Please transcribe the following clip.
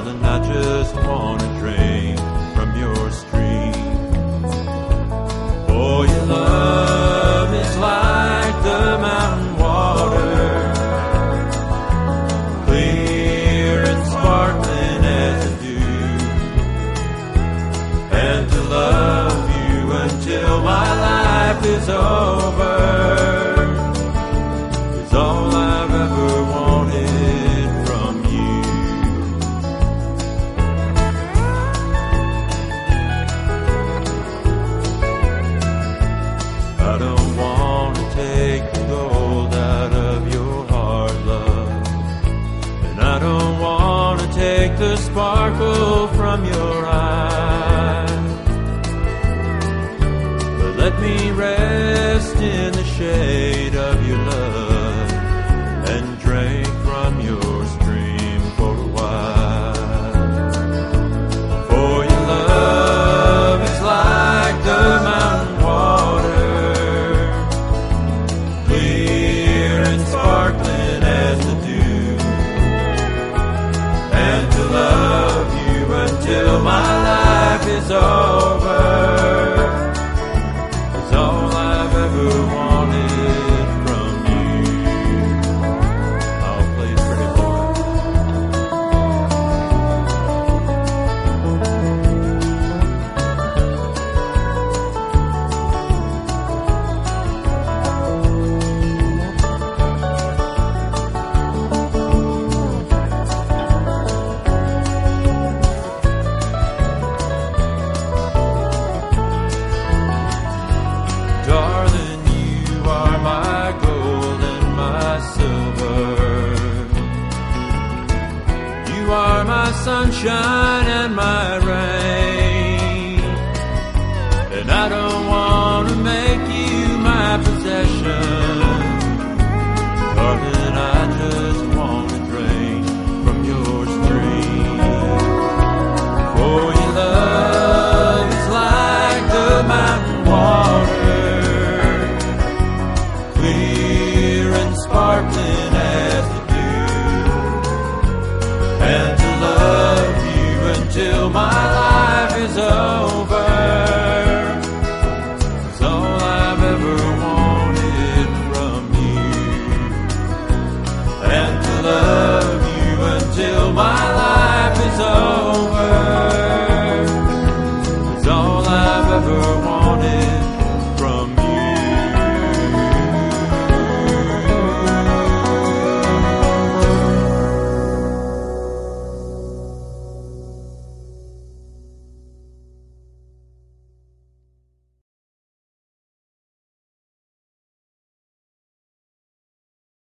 Darling, I just want to drink from your stream. For your love is like the mountain water, clear and sparkling as the dew. And to love you until my life is over is all I've ever wanted from you. I don't want to take the gold out of your heart, love, and I don't want to take the sparkle from your eyes. But let me rest in the shade of your love and drink from your stream for a while. For your love is like the mountain water, clear and sparkling as the dew. And to love you until my life is over is all I've ever wanted from you. Oh, please forgive me. Darling, you are my gold and my silver. You are my sunshine and my rain. And I don't want to make you my possession. Darling, I just want to drink from your stream. For your love is like the mountain water, clear and sparkling as the dew. And to love you until my life is over is all I've ever wanted from you. And to love you until my life is over is all I've ever wanted